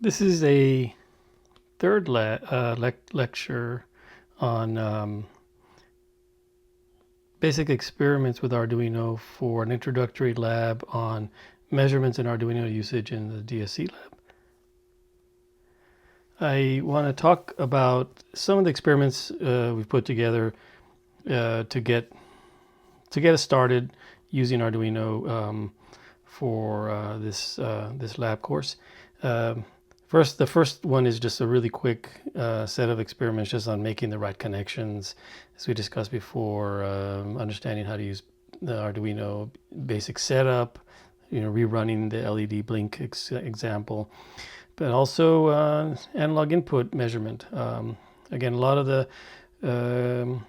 This is a third lecture on basic experiments with Arduino for an introductory lab on measurements in Arduino usage in the DSC lab. I want to talk about some of the experiments we've put together to get us started using Arduino for this lab course. The first one is just a really quick set of experiments just on making the right connections, as we discussed before, understanding how to use the Arduino basic setup, rerunning the LED blink example, but also analog input measurement. Again, a lot of the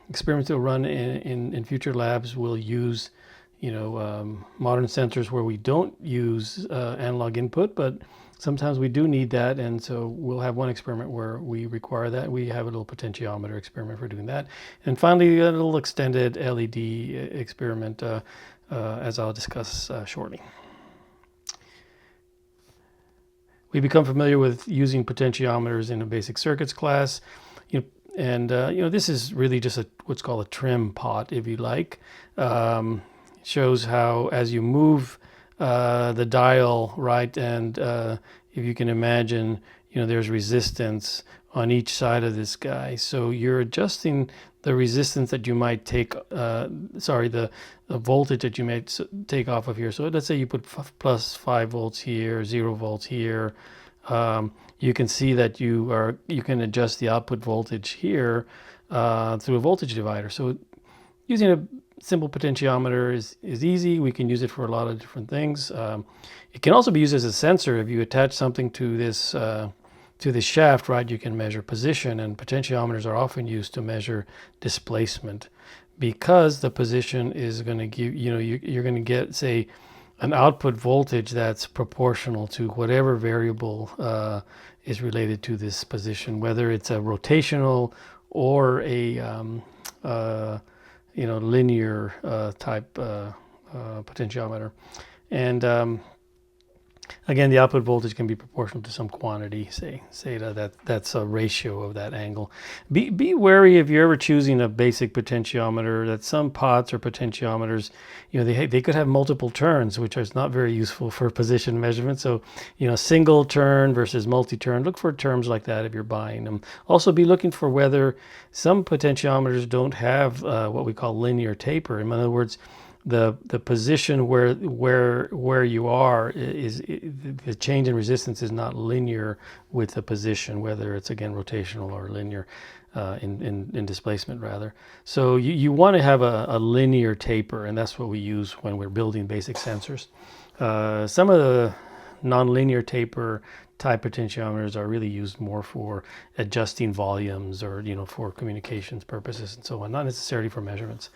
experiments that we'll run in future labs will use modern sensors where we don't use analog input, but sometimes we do need that, and so we'll have one experiment where we require that. We have a little potentiometer experiment for doing that. And finally, a little extended LED experiment, as I'll discuss shortly. We become familiar with using potentiometers in a basic circuits class. This is really just what's called a trim pot, if you like. It shows how as you move the dial, right, and if you can imagine, there's resistance on each side of this guy. So you're adjusting the resistance that you might take, the voltage that you may take off of here. So let's say you put plus 5 volts here, 0 volts here. You can see that you can adjust the output voltage here through a voltage divider. So using a simple potentiometer is easy. We can use it for a lot of different things. It can also be used as a sensor. If you attach something to this shaft, right, you can measure position, and potentiometers are often used to measure displacement, because the position is going to give, you're going to get, say, an output voltage that's proportional to whatever variable is related to this position, whether it's a rotational or a linear type potentiometer. And again, the output voltage can be proportional to some quantity, say that's a ratio of that angle. Be wary if you're ever choosing a basic potentiometer that some pots or potentiometers, they could have multiple turns, which is not very useful for position measurement. So, single turn versus multi-turn, look for terms like that if you're buying them. Also be looking for whether some potentiometers don't have what we call linear taper. In other words, the position where you are is the change in resistance is not linear with the position, whether it's again rotational or linear in displacement rather. So you want to have a linear taper, and that's what we use when we're building basic sensors. Some of the nonlinear taper type potentiometers are really used more for adjusting volumes or for communications purposes and so on, not necessarily for measurements.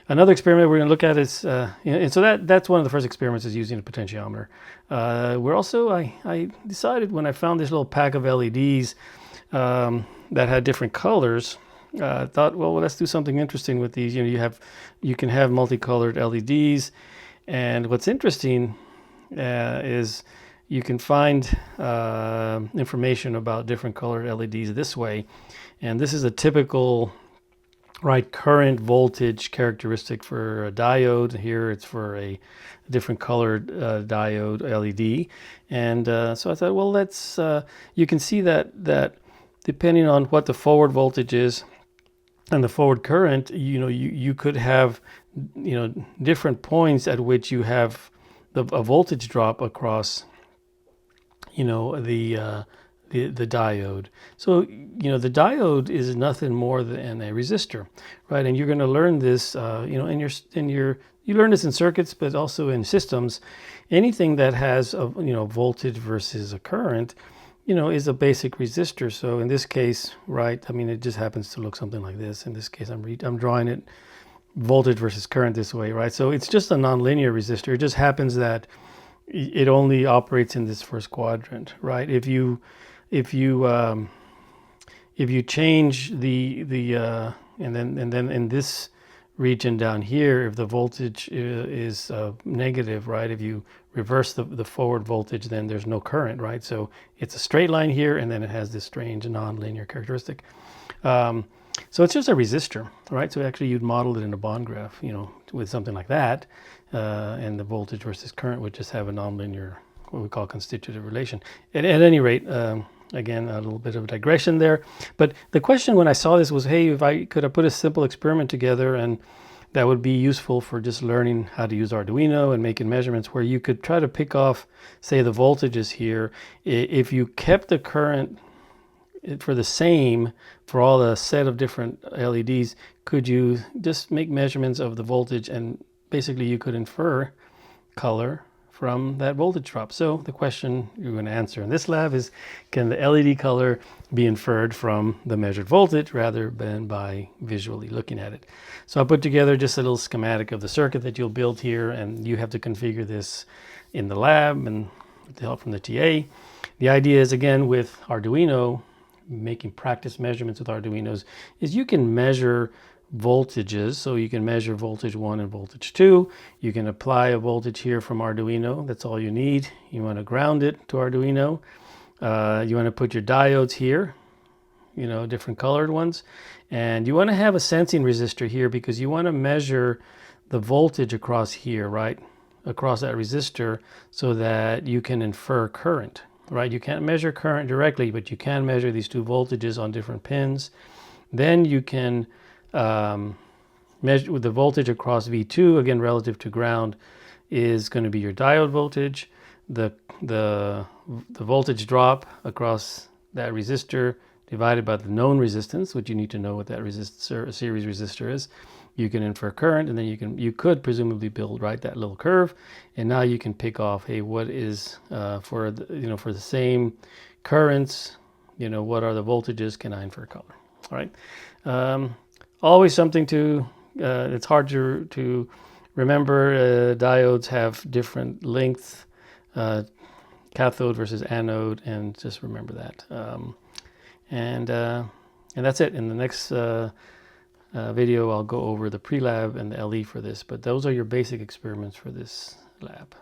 Another experiment we're going to look at is, and so that's one of the first experiments is using a potentiometer. We're also, I decided when I found this little pack of LEDs that had different colors, I thought, well, let's do something interesting with these. You can have multicolored LEDs, and what's interesting is you can find information about different colored LEDs this way, and this is a typical current voltage characteristic for a diode. Here it's for a different colored diode LED, and so I thought, well, let's you can see that depending on what the forward voltage is and the forward current, you could have different points at which you have a voltage drop across the diode. So the diode is nothing more than a resistor, right? And you're going to learn this you learn this in circuits, but also in systems. Anything that has a voltage versus a current is a basic resistor. So in this case, right, it just happens to look something like this. In this case, I'm drawing it voltage versus current this way, right? So it's just a nonlinear resistor. It just happens that it only operates in this first quadrant, right? If you change the and then in this region down here, if the voltage is negative, right? If you reverse the forward voltage, then there's no current, right? So it's a straight line here, and then it has this strange non-linear characteristic. So it's just a resistor, right? So actually you'd model it in a bond graph, with something like that, and the voltage versus current would just have a nonlinear, what we call constitutive relation. At any rate, again, a little bit of a digression there. But the question when I saw this was, hey, if I could put a simple experiment together, and that would be useful for just learning how to use Arduino and making measurements, where you could try to pick off, say, the voltages here. If you kept the current for the same for all the set of different LEDs, could you just make measurements of the voltage, and basically you could infer color from that voltage drop? So the question you're going to answer in this lab is, can the LED color be inferred from the measured voltage rather than by visually looking at it? So I put together just a little schematic of the circuit that you'll build here, and you have to configure this in the lab and with the help from the TA. The idea is, again, with Arduino, making practice measurements with Arduinos, is you can measure voltages. So you can measure voltage 1 and voltage 2. You can apply a voltage here from Arduino. That's all you need. You want to ground it to Arduino. You want to put your diodes here, different colored ones. And you want to have a sensing resistor here, because you want to measure the voltage across here, right? Across that resistor, so that you can infer current. Right, you can't measure current directly, but you can measure these two voltages on different pins. Then you can measure with the voltage across V2, again relative to ground, is going to be your diode voltage. The voltage drop across that resistor divided by the known resistance, which you need to know what that series resistor is. You can infer current, and then you could presumably build that little curve, and now you can pick off, hey, what is for the same currents, what are the voltages? Can I infer color? All right. Always something to it's hard to remember. Diodes have different lengths, cathode versus anode, and just remember that. And that's it. In the next video, I'll go over the pre-lab and the LE for this, but those are your basic experiments for this lab.